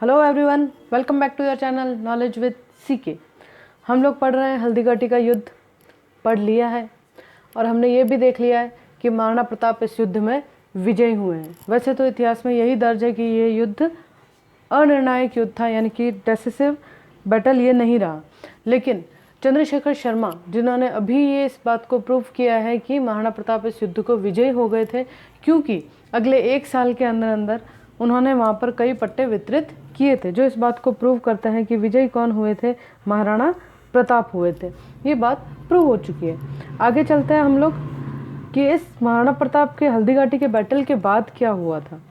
Hello everyone, welcome back to your channel knowledge with CK. हम लोग पढ़ रहे हैं हल्दीघाटी का युद्ध। पढ़ लिया है और हमने ये भी देख लिया है कि महाराणा प्रताप इस युद्ध में विजयी हुए हैं। वैसे तो इतिहास में यही दर्ज है कि ये युद्ध अनिर्णायक युद्ध था, यानी कि डिसिसिव बैटल ये नहीं रहा। लेकिन चंद्रशेखर शर्मा, जिन्होंने अभी ये इस बात को प्रूव किया है कि महाराणा प्रताप इस युद्ध को विजयी हो गए थे, क्योंकि अगले 1 साल के अंदर अंदर उन्होंने वहाँ पर कई पट्टे वितरित किए थे, जो इस बात को प्रूव करते हैं कि विजयी कौन हुए थे, महाराणा प्रताप हुए थे। ये बात प्रूव हो चुकी है। आगे चलते हैं हम लोग कि इस महाराणा प्रताप के हल्दीघाटी के बैटल के बाद क्या हुआ था।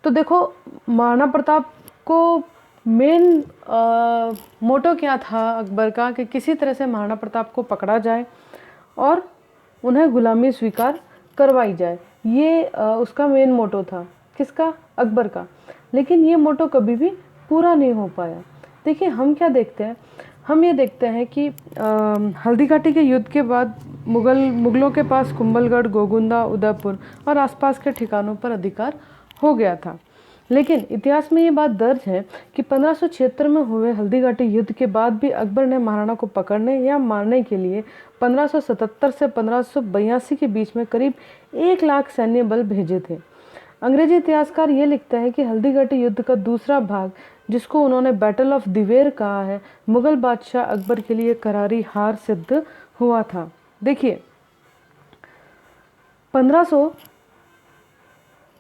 तो देखो, महाराणा प्रताप को मेन मोटो क्या था अकबर का कि किसी तरह से महाराणा प्रताप को पकड़ा जाए और उन्हें गुलामी स्वीकार करवाई जाए। ये उसका मेन मोटो था। किसका? अकबर का। लेकिन ये मोटो कभी भी पूरा नहीं हो पाया। देखिए, हम क्या देखते हैं, हम ये देखते हैं कि हल्दीघाटी के युद्ध के बाद मुगलों के पास कुंभलगढ़, गोगुंदा, उदयपुर और आसपास के ठिकानों पर अधिकार हो गया था। लेकिन इतिहास में ये बात दर्ज है कि 1576 में हुए हल्दीघाटी युद्ध के बाद भी अकबर ने महाराणा को पकड़ने या मारने के लिए 1577 से 1582 के बीच में करीब 1 लाख सैन्य बल भेजे थे। अंग्रेजी इतिहासकार ये लिखते हैं कि हल्दीघाटी युद्ध का दूसरा भाग, जिसको उन्होंने बैटल ऑफ दिवेर कहा है, मुगल बादशाह अकबर के लिए करारी हार सिद्ध हुआ था। देखिए, 1500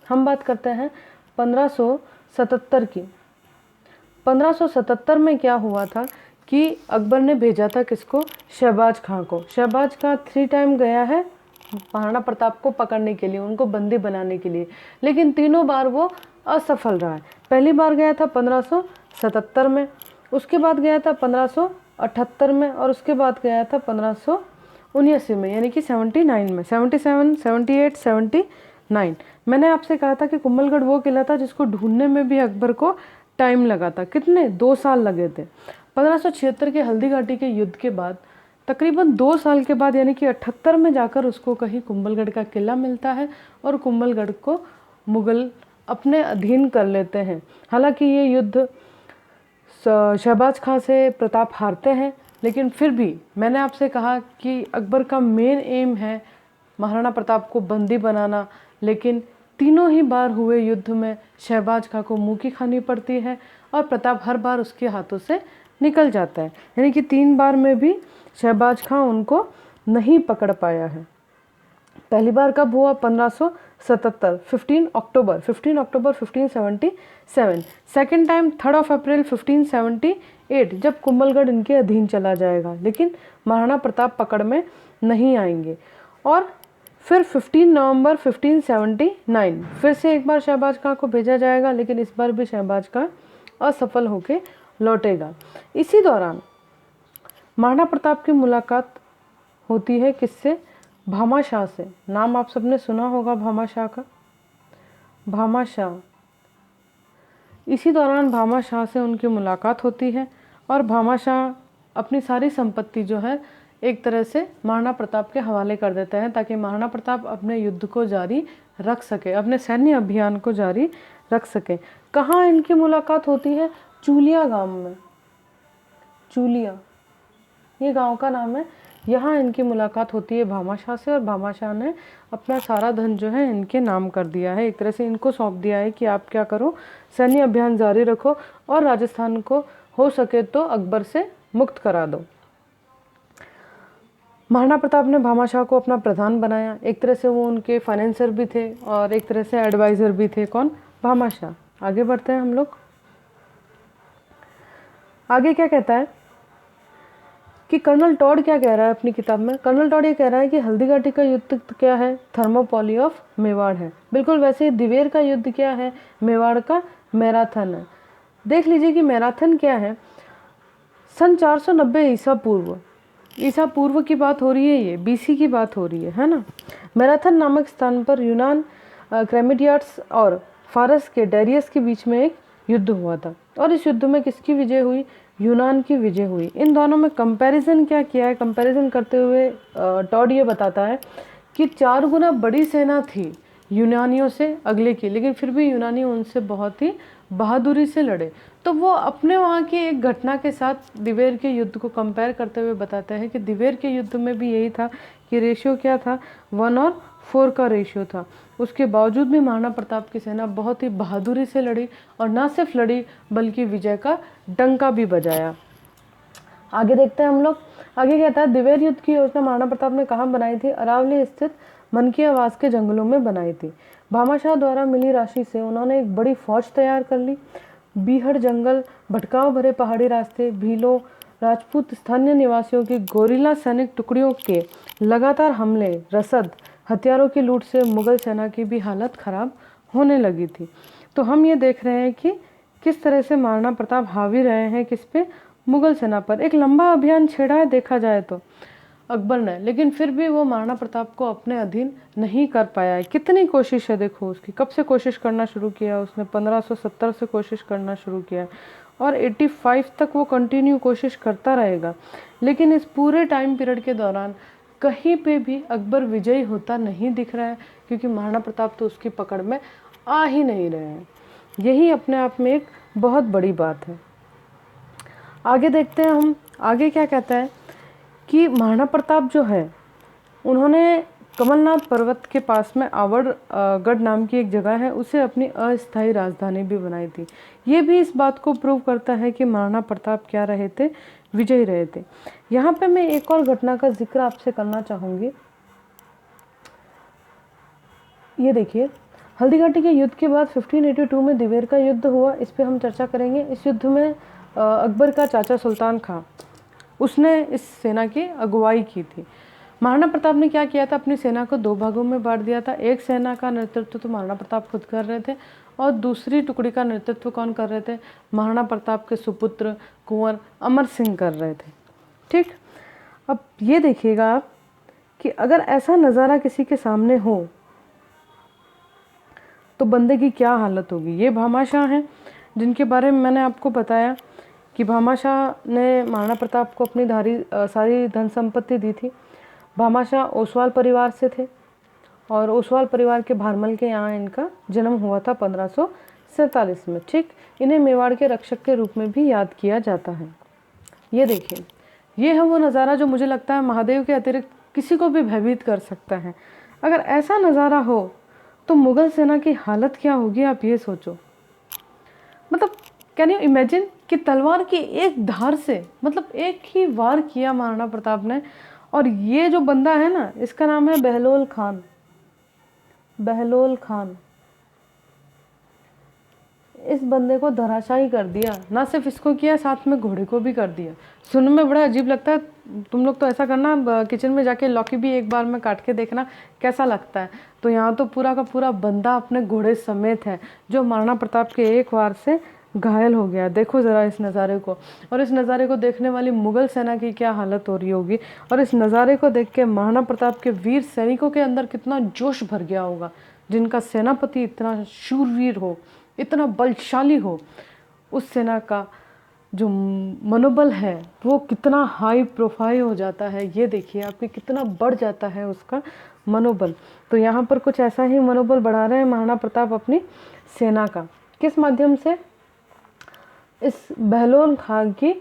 हम बात करते हैं 1577 की। 1577 में क्या हुआ था कि अकबर ने भेजा था किसको? शहबाज खां को। शहबाज खां 3 टाइम गया है महाराणा प्रताप को पकड़ने के लिए, उनको बंदी बनाने के लिए, लेकिन तीनों बार वो असफल रहा है। पहली बार गया था 1577 में, उसके बाद गया था 1578 में और उसके बाद गया था 1579 में, यानी कि 79 में, 77, 78, 79। मैंने आपसे कहा था कि कुंभलगढ़ वो किला था जिसको ढूंढने में भी अकबर को टाइम लगा था। कितने? 2 साल लगे थे। 1576 के हल्दीघाटी के युद्ध के बाद तकरीबन 2 साल के बाद, यानी कि 78 में जाकर उसको कहीं कुंभलगढ़ का किला मिलता है और कुंभलगढ़ को मुगल अपने अधीन कर लेते हैं। हालांकि ये युद्ध शहबाज खां से प्रताप हारते हैं, लेकिन फिर भी मैंने आपसे कहा कि अकबर का मेन एम है महाराणा प्रताप को बंदी बनाना, लेकिन तीनों ही बार हुए युद्ध में शहबाज खां को मुँह की खानी पड़ती है और प्रताप हर बार उसके हाथों से निकल जाता है। यानी कि 3 बार में भी शहबाज खां उनको नहीं पकड़ पाया है। पहली बार कब हुआ? 1577, 15 अक्टूबर 1577। सेकेंड टाइम 3 अप्रैल 1578, जब कुंभलगढ़ इनके अधीन चला जाएगा, लेकिन महाराणा प्रताप पकड़ में नहीं आएंगे। और फिर 15 नवंबर 1579 फिर से एक बार शहबाज खां को भेजा जाएगा, लेकिन इस बार भी शहबाज खां असफल होकर लौटेगा। इसी दौरान महाराणा प्रताप की मुलाकात होती है किससे? भामा शाह से। नाम आप सबने सुना होगा भामा शाह का। भामा शाह। इसी दौरान भामा शाह से उनकी मुलाकात होती है और भामा शाह अपनी सारी संपत्ति जो है एक तरह से महाराणा प्रताप के हवाले कर देते हैं, ताकि महाराणा प्रताप अपने युद्ध को जारी रख सके, अपने सैन्य अभियान को जारी रख सके। कहाँ इनकी मुलाकात होती है? चूलिया गांव में। चूलिया, ये गांव का नाम है। यहाँ इनकी मुलाकात होती है भामा शाह से और भामा शाह ने अपना सारा धन जो है इनके नाम कर दिया है। एक तरह से इनको सौंप दिया है कि आप क्या करो, सैन्य अभियान जारी रखो और राजस्थान को हो सके तो अकबर से मुक्त करा दो। महाराणा प्रताप ने भामा शाह को अपना प्रधान बनाया। एक तरह से वो उनके फाइनेंसर भी थे और एक तरह से एडवाइज़र भी थे। कौन? भामा शाह। आगे बढ़ते हैं हम लोग। आगे क्या कहता है कि कर्नल टॉड क्या कह रहा है अपनी किताब में? कर्नल टॉड ये कह रहा है कि हल्दीघाटी का युद्ध क्या है? थर्मोपोली ऑफ मेवाड़ है। बिल्कुल वैसे ही दिवेर का युद्ध क्या है? मेवाड़ का मैराथन है। देख लीजिए कि मैराथन क्या है। सन 490 ईसा पूर्व की बात हो रही है, ये बीसी की बात हो रही है ना। मैराथन नामक स्थान पर यूनान क्रेमिडियाट्स और फारस के डेरियस के बीच में एक युद्ध हुआ था और इस युद्ध में किसकी विजय हुई? यूनान की विजय हुई। इन दोनों में कंपैरिजन क्या किया है? कंपैरिजन करते हुए टॉड ये बताता है कि 4 गुना बड़ी सेना थी यूनानियों से अगले की, लेकिन फिर भी यूनानी उनसे बहुत ही बहादुरी से लड़े। तो वो अपने वहाँ की एक घटना के साथ दिवेर के युद्ध को कंपेयर करते हुए बताते हैं कि दिवेर के युद्ध में भी यही था कि रेशियो क्या था, 1:4 का रेशियो था। उसके बावजूद भी महाराणा प्रताप की सेना बहुत ही बहादुरी से लड़ी और न सिर्फ लड़ी बल्कि विजय का डंका भी बजाया। आगे देखते हैं हम लोग। आगे कहता है, दिवेर युद्ध की योजना महाराणा प्रताप ने कहाँ बनाई थी? अरावली स्थित मन की आवास के जंगलों में बनाई थी। भामाशाह द्वारा मिली राशि से उन्होंने एक बड़ी फौज तैयार कर ली। बीहड़ जंगल, भटकाव भरे पहाड़ी रास्ते, भीलों, राजपूत स्थानीय निवासियों की गोरिल्ला सैनिक टुकड़ियों के लगातार हमले, रसद, हथियारों की लूट से मुगल सेना की भी हालत खराब होने लगी थी। तो हम ये देख रहे हैं कि किस तरह से महाराणा प्रताप हावी रहे हैं किस पे? मुगल सेना पर। एक लंबा अभियान छेड़ा है देखा जाए तो अकबर ने, लेकिन फिर भी वो महाराणा प्रताप को अपने अधीन नहीं कर पाया है। कितनी कोशिश है देखो उसकी, कब से कोशिश करना शुरू किया उसने? 1570 से कोशिश करना शुरू किया और 85 तक वो कंटिन्यू कोशिश करता रहेगा। लेकिन इस पूरे टाइम पीरियड के दौरान कहीं पे भी अकबर विजयी होता नहीं दिख रहा है, क्योंकि महाराणा प्रताप तो उसकी पकड़ में आ ही नहीं रहे हैं। यही अपने आप में एक बहुत बड़ी बात है। आगे देखते हैं हम, आगे क्या कहता है कि महाराणा प्रताप जो है उन्होंने कमलनाथ पर्वत के पास में आवड़गढ़ नाम की एक जगह है, उसे अपनी अस्थायी राजधानी भी बनाई थी। ये भी इस बात को प्रूव करता है कि महाराणा प्रताप क्या रहे थे? विजयी रहे थे। यहाँ पे मैं एक और घटना का जिक्र आपसे करना चाहूँगी। ये देखिए, हल्दीघाटी के युद्ध के बाद 1582 में दिवेर का युद्ध हुआ, इस पर हम चर्चा करेंगे। इस युद्ध में अकबर का चाचा सुल्तान खां, उसने इस सेना की अगुवाई की थी। महाराणा प्रताप ने क्या किया था? अपनी सेना को 2 भागों में बांट दिया था। एक सेना का नेतृत्व तो महाराणा प्रताप खुद कर रहे थे और दूसरी टुकड़ी का नेतृत्व कौन कर रहे थे? महाराणा प्रताप के सुपुत्र कुंवर अमर सिंह कर रहे थे। ठीक, अब ये देखिएगा आप कि अगर ऐसा नज़ारा किसी के सामने हो तो बंदे की क्या हालत होगी। ये भामाशाह हैं जिनके बारे में मैंने आपको बताया कि भामाशाह ने महाराणा प्रताप को अपनी सारी धन संपत्ति दी थी। भामाशाह ओसवाल परिवार से थे और ओसवाल परिवार के भारमल के यहाँ इनका जन्म हुआ था 1547 में। ठीक, इन्हें मेवाड़ के रक्षक के रूप में भी याद किया जाता है। ये देखिए, ये है वो नज़ारा जो मुझे लगता है महादेव के अतिरिक्त किसी को भी भयभीत कर सकता है। अगर ऐसा नज़ारा हो तो मुगल सेना की हालत क्या होगी, आप ये सोचो। मतलब कैन यू इमेजिन कि तलवार की एक धार से, मतलब एक ही वार किया महाराणा प्रताप ने, और ये जो बंदा है ना, इसका नाम है बहलोल खान। बहलोल खान, इस बंदे को धराशायी कर दिया। ना सिर्फ इसको किया, साथ में घोड़े को भी कर दिया। सुनने में बड़ा अजीब लगता है। तुम लोग तो ऐसा करना, किचन में जाके लौकी भी एक बार में काट के देखना कैसा लगता है। तो यहाँ तो पूरा का पूरा बंदा अपने घोड़े समेत है, जो महाराणा प्रताप के एक वार से घायल हो गया। देखो ज़रा इस नज़ारे को, और इस नज़ारे को देखने वाली मुगल सेना की क्या हालत हो रही होगी, और इस नज़ारे को देख के महाराणा प्रताप के वीर सैनिकों के अंदर कितना जोश भर गया होगा, जिनका सेनापति इतना शूरवीर हो, इतना बलशाली हो। उस सेना का जो मनोबल है वो कितना हाई प्रोफाइल हो जाता है। ये देखिए आपके कितना बढ़ जाता है उसका मनोबल। तो यहाँ पर कुछ ऐसा ही मनोबल बढ़ा रहे हैं महाराणा प्रताप अपनी सेना का। किस माध्यम से? इस बहलोल खान की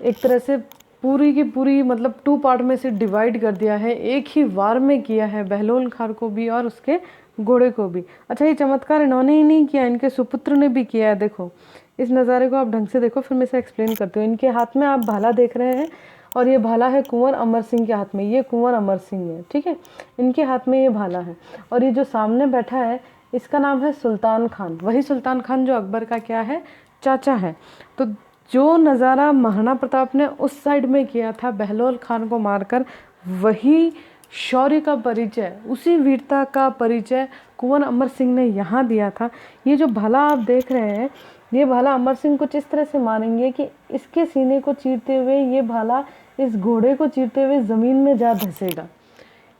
एक तरह से पूरी की पूरी, मतलब 2 पार्ट में से डिवाइड कर दिया है, एक ही वार में किया है बहलोल खान को भी और उसके घोड़े को भी। अच्छा, ये चमत्कार इन्होंने ही नहीं किया, इनके सुपुत्र ने भी किया है। देखो इस नज़ारे को आप ढंग से देखो, फिर मैं इसे एक्सप्लेन करती हूँ। इनके हाथ में आप भाला देख रहे हैं, और ये भाला है कुंवर अमर सिंह के हाथ में। ये कुंवर अमर सिंह है, ठीक है, इनके हाथ में ये भाला है। और ये जो सामने बैठा है इसका नाम है सुल्तान खान, वही सुल्तान खान जो अकबर का क्या है? चाचा है। तो जो नज़ारा महाराणा प्रताप ने उस साइड में किया था बहलोल खान को मारकर, वही शौर्य का परिचय, उसी वीरता का परिचय कुंवर अमर सिंह ने यहाँ दिया था। ये जो भाला आप देख रहे हैं, ये भाला अमर सिंह कुछ इस तरह से मारेंगे कि इसके सीने को चीरते हुए ये भाला इस घोड़े को चीरते हुए ज़मीन में जा धंसेगा।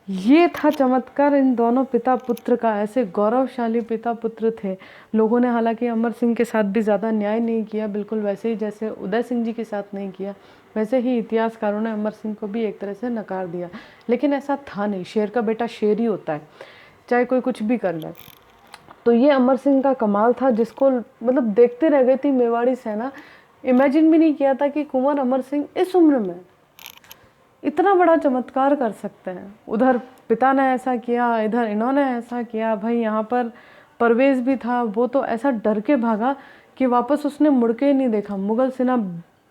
ये था चमत्कार इन दोनों पिता पुत्र का। ऐसे गौरवशाली पिता पुत्र थे। लोगों ने हालांकि अमर सिंह के साथ भी ज़्यादा न्याय नहीं किया, बिल्कुल वैसे ही जैसे उदय सिंह जी के साथ नहीं किया, वैसे ही इतिहासकारों ने अमर सिंह को भी एक तरह से नकार दिया। लेकिन ऐसा था नहीं, शेर का बेटा शेर ही होता है, चाहे कोई कुछ भी कर ले। तो ये अमर सिंह का कमाल था, जिसको मतलब देखते रह गई थी मेवाड़ी सेना। इमेजिन भी नहीं किया था कि कुंवर अमर सिंह इस उम्र में इतना बड़ा चमत्कार कर सकते हैं। उधर पिता ने ऐसा किया, इधर इन्होंने ऐसा किया। भाई यहाँ पर परवेज़ भी था, वो तो ऐसा डर के भागा कि वापस उसने मुड़ के ही नहीं देखा। मुगल सेना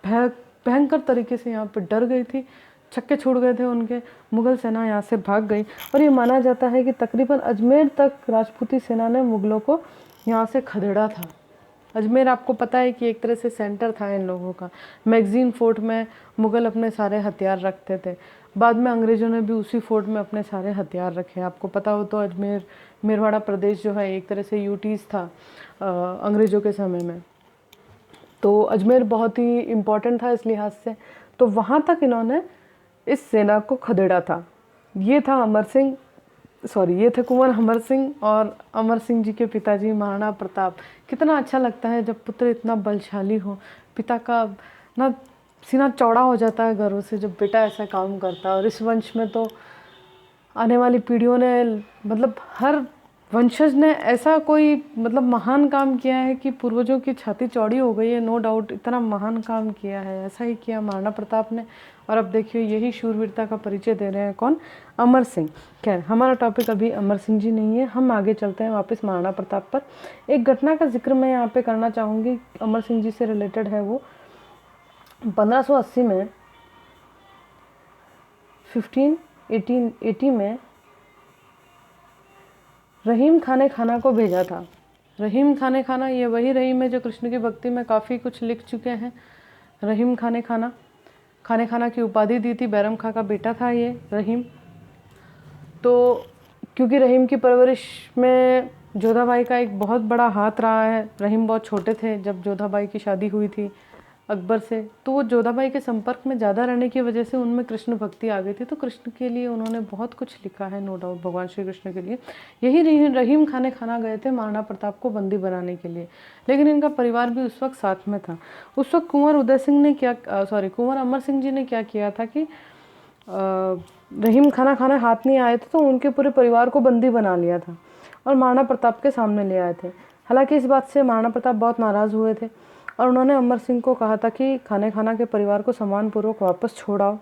भयंकर तरीके से यहाँ पे डर गई थी, छक्के छूट गए थे उनके, मुगल सेना यहाँ से भाग गई। और ये माना जाता है कि तकरीबन अजमेर तक राजपूती सेना ने मुगलों को यहाँ से खदेड़ा था। अजमेर आपको पता है कि एक तरह से सेंटर था इन लोगों का। मैगज़ीन फोर्ट में मुग़ल अपने सारे हथियार रखते थे। बाद में अंग्रेज़ों ने भी उसी फोर्ट में अपने सारे हथियार रखे। आपको पता हो तो अजमेर मेरवाड़ा प्रदेश जो है एक तरह से यूटीज़ था अंग्रेज़ों के समय में। तो अजमेर बहुत ही इम्पोर्टेंट था इस लिहाज से। तो वहाँ तक इन्होंने इस सेना को खदेड़ा था। ये था ये थे कुंवर अमर सिंह और अमर सिंह जी के पिताजी महाराणा प्रताप। कितना अच्छा लगता है जब पुत्र इतना बलशाली हो, पिता का ना सीना चौड़ा हो जाता है गर्व से जब बेटा ऐसा काम करता है। और इस वंश में तो आने वाली पीढ़ियों ने मतलब हर वंशज ने ऐसा कोई मतलब महान काम किया है कि पूर्वजों की छाती चौड़ी हो गई है। नो डाउट इतना महान काम किया है, ऐसा ही किया महाराणा प्रताप ने। और अब देखिए यही शूरवीरता का परिचय दे रहे हैं कौन? अमर सिंह। खैर हमारा टॉपिक अभी अमर सिंह जी नहीं है, हम आगे चलते हैं वापस महाराणा प्रताप पर। एक घटना का जिक्र मैं यहाँ पे करना चाहूँगी, अमर सिंह जी से रिलेटेड है वो। 1580 में 1580 में रहीम खाने खाना को भेजा था। रहीम खाने खाना ये वही रहीम है जो कृष्ण की भक्ति में काफ़ी कुछ लिख चुके हैं। रहीम खाने खाना की उपाधि दी थी, बैरम खां का बेटा था ये रहीम। तो क्योंकि रहीम की परवरिश में जोधाबाई का एक बहुत बड़ा हाथ रहा है। रहीम बहुत छोटे थे जब जोधाबाई की शादी हुई थी अकबर से, तो वो जोधाबाई के संपर्क में ज़्यादा रहने की वजह से उनमें कृष्ण भक्ति आ गई थी। तो कृष्ण के लिए उन्होंने बहुत कुछ लिखा है, नो डाउट, भगवान श्री कृष्ण के लिए। यही रहीम खाना गए थे महाराणा प्रताप को बंदी बनाने के लिए, लेकिन इनका परिवार भी उस वक्त साथ में था। उस वक्त कुंवर अमर सिंह जी ने क्या किया था कि रहीम खाना हाथ नहीं आए थे तो उनके पूरे परिवार को बंदी बना लिया था और महाराणा प्रताप के सामने ले आए थे। हालांकि इस बात से महाराणा प्रताप बहुत नाराज़ हुए थे और उन्होंने अमर सिंह को कहा था कि खाना के परिवार को सम्मानपूर्वक वापस छोड़ाओ।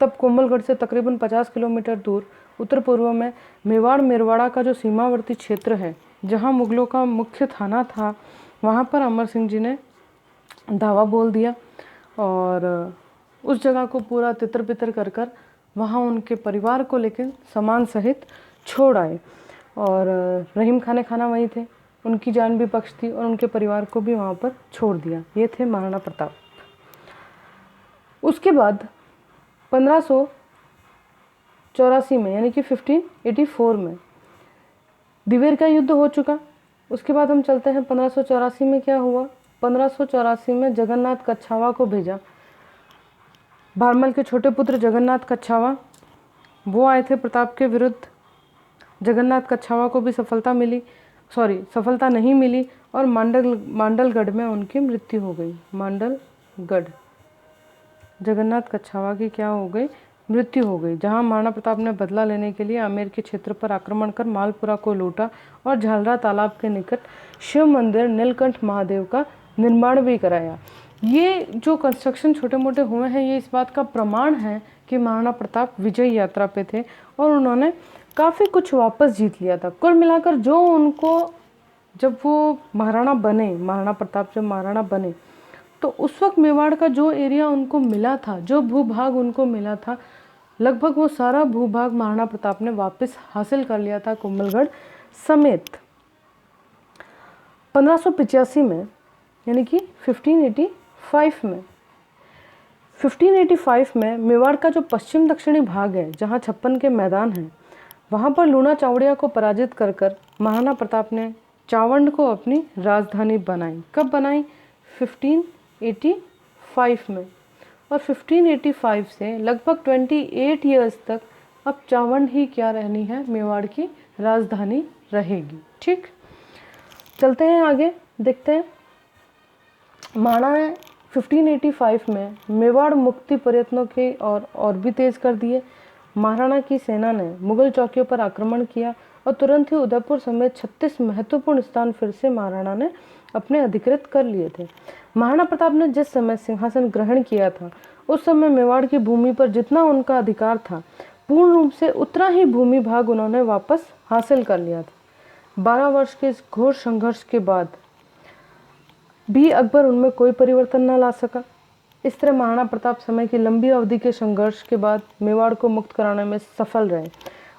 तब कोमलगढ़ से तकरीबन 50 किलोमीटर दूर उत्तर पूर्व में मेरवाड़ा का जो सीमावर्ती क्षेत्र है, जहाँ मुगलों का मुख्य थाना था, वहाँ पर अमर सिंह जी ने धावा बोल दिया और उस जगह को पूरा तितर बितर कर वहाँ उनके परिवार को लेकर सामान सहित छोड़ आए। और रहीम खाना वहीं थे, उनकी जान भी बख्श थी और उनके परिवार को भी वहाँ पर छोड़ दिया। ये थे महाराणा प्रताप। उसके बाद 1584 में यानी कि 1584 में दिवेर का युद्ध हो चुका। उसके बाद हम चलते हैं 1584 में क्या हुआ। 1584 में जगन्नाथ कच्छावा को भेजा। भारमल के छोटे पुत्र जगन्नाथ कच्छावा वो आए थे प्रताप के विरुद्ध। जगन्नाथ कच्छावा को भी सफलता नहीं मिली और मांडलगढ़ में उनकी मृत्यु हो गई। मांडलगढ़ जगन्नाथ कच्छावा की क्या हो गई? मृत्यु हो गई, जहां महाराणा प्रताप ने बदला लेने के लिए आमेर के क्षेत्र पर आक्रमण कर मालपुरा को लूटा और झालरा तालाब के निकट शिव मंदिर नीलकंठ महादेव का निर्माण भी कराया। ये जो कंस्ट्रक्शन छोटे मोटे हुए हैं, ये इस बात का प्रमाण है कि महाराणा प्रताप विजय यात्रा पे थे और उन्होंने काफ़ी कुछ वापस जीत लिया था। कुल मिलाकर जो उनको जब वो महाराणा प्रताप जब महाराणा बने तो उस वक्त मेवाड़ का जो एरिया उनको मिला था, जो भूभाग उनको मिला था, लगभग वो सारा भूभाग महाराणा प्रताप ने वापस हासिल कर लिया था कोमलगढ़ समेत। 1585 में यानी कि 1585 में मेवाड़ का जो पश्चिम दक्षिणी भाग है, जहाँ 56 के मैदान हैं, वहाँ पर लूणा चावड़िया को पराजित कर महाराणा प्रताप ने चावंड को अपनी राजधानी बनाई। कब बनाई? 1585 में। और 1585 से लगभग 28 ईयर्स तक अब चावंड ही क्या रहनी है, मेवाड़ की राजधानी रहेगी। ठीक, चलते हैं आगे, देखते हैं। महाराणा ने 1585 में मेवाड़ मुक्ति प्रयत्नों के और भी तेज कर दिए। महाराणा की सेना ने मुगल चौकियों पर आक्रमण किया और तुरंत ही उदयपुर समेत 36 महत्वपूर्ण स्थान फिर से महाराणा ने अपने अधिकृत कर लिए थे। महाराणा प्रताप ने जिस समय सिंहासन ग्रहण किया था उस समय मेवाड़ की भूमि पर जितना उनका अधिकार था पूर्ण रूप से उतना ही भूमि भाग उन्होंने वापस हासिल कर लिया था। 12 वर्ष के इस घोर संघर्ष के बाद भी अकबर उनमें कोई परिवर्तन न ला सका। इस तरह महाराणा प्रताप समय की लंबी अवधि के संघर्ष के बाद मेवाड़ को मुक्त कराने में सफल रहे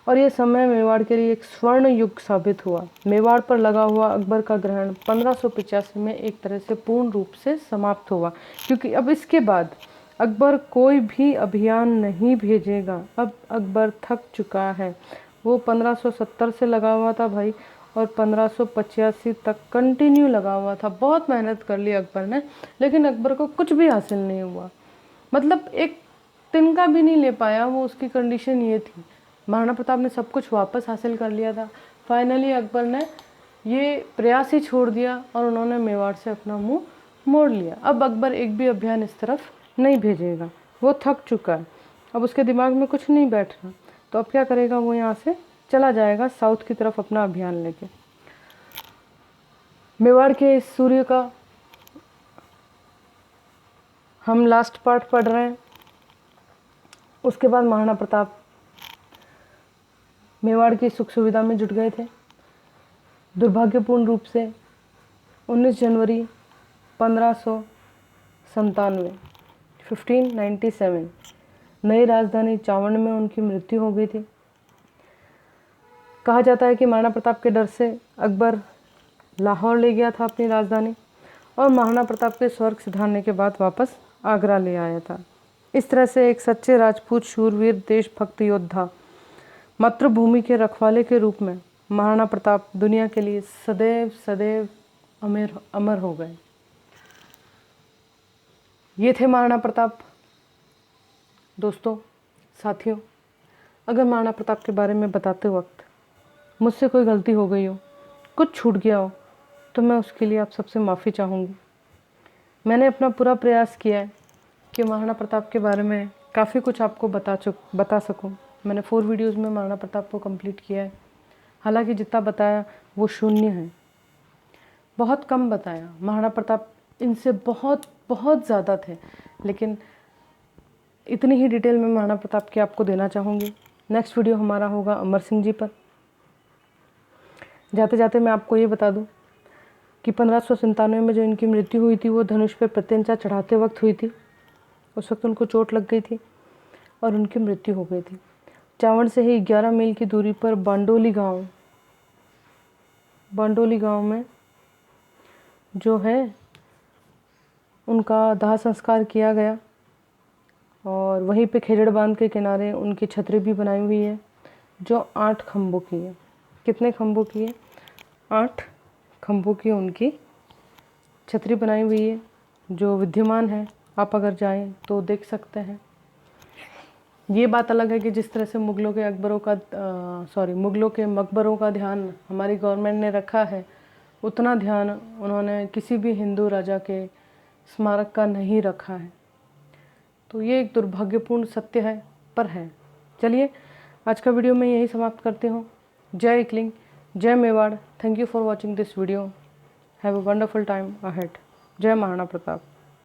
और ये समय मेवाड़ के लिए एक स्वर्ण युग साबित हुआ। मेवाड़ पर लगा हुआ अकबर का ग्रहण 1585 में एक तरह से पूर्ण रूप से समाप्त हुआ, क्योंकि अब इसके बाद अकबर कोई भी अभियान नहीं भेजेगा। अब अकबर थक चुका है। वो 1570 से लगा हुआ था भाई और 1585 तक कंटिन्यू लगा हुआ था। बहुत मेहनत कर ली अकबर ने, लेकिन अकबर को कुछ भी हासिल नहीं हुआ। मतलब एक तिनका भी नहीं ले पाया वो। उसकी कंडीशन ये थी। महाराणा प्रताप ने सब कुछ वापस हासिल कर लिया था। फाइनली अकबर ने ये प्रयास ही छोड़ दिया और उन्होंने मेवाड़ से अपना मुंह मोड़ लिया। अब अकबर एक भी अभियान इस तरफ नहीं भेजेगा। वो थक चुका है। अब उसके दिमाग में कुछ नहीं बैठ रहा, तो अब क्या करेगा, वो यहाँ से चला जाएगा साउथ की तरफ अपना अभियान लेके। मेवाड़ के इस सूर्य का हम लास्ट पार्ट पढ़ रहे हैं। उसके बाद महाराणा प्रताप मेवाड़ की सुख सुविधा में जुट गए थे। दुर्भाग्यपूर्ण रूप से 19 जनवरी 1597 नई राजधानी चावंड में उनकी मृत्यु हो गई थी। कहा जाता है कि महाराणा प्रताप के डर से अकबर लाहौर ले गया था अपनी राजधानी और महाराणा प्रताप के स्वर्ग सिधारने के बाद वापस आगरा ले आया था। इस तरह से एक सच्चे राजपूत शूरवीर देशभक्त योद्धा मातृभूमि के रखवाले के रूप में महाराणा प्रताप दुनिया के लिए सदैव सदैव अमर हो गए। ये थे महाराणा प्रताप। दोस्तों, साथियों, अगर महाराणा प्रताप के बारे में बताते वक्त मुझसे कोई गलती हो गई हो, कुछ छूट गया हो, तो मैं उसके लिए आप सबसे माफ़ी चाहूँगी। मैंने अपना पूरा प्रयास किया है कि महाराणा प्रताप के बारे में काफ़ी कुछ आपको बता सकूँ। मैंने 4 वीडियोज़ में महाराणा प्रताप को कंप्लीट किया है। हालांकि जितना बताया वो शून्य है, बहुत कम बताया। महाराणा प्रताप इनसे बहुत बहुत ज़्यादा थे, लेकिन इतनी ही डिटेल में महाराणा प्रताप की आपको देना चाहूँगी। नेक्स्ट वीडियो हमारा होगा अमर सिंह जी पर। जाते जाते मैं आपको ये बता दूं कि 1597 में जो इनकी मृत्यु हुई थी वो धनुष पे प्रत्यंचा चढ़ाते वक्त हुई थी। उस वक्त उनको चोट लग गई थी और उनकी मृत्यु हो गई थी। चावंड से ही 11 मील की दूरी पर बांडोली गांव में जो है उनका दाह संस्कार किया गया और वहीं पे खेजड़ बांध के किनारे उनकी छतरी भी बनाई हुई है जो 8 खंभों की है। कितने खंभों की है? 8 खंभों की उनकी छतरी बनाई हुई है जो विद्यमान है। आप अगर जाएं तो देख सकते हैं। ये बात अलग है कि जिस तरह से मुगलों के मकबरों का ध्यान हमारी गवर्नमेंट ने रखा है, उतना ध्यान उन्होंने किसी भी हिंदू राजा के स्मारक का नहीं रखा है। तो ये एक दुर्भाग्यपूर्ण सत्य है, पर है। चलिए, आज का वीडियो मैं यही समाप्त करती हूँ। जय एकलिंग, जय Mewar. Thank you for watching this video. Have a wonderful time ahead. जय महाराणा प्रताप।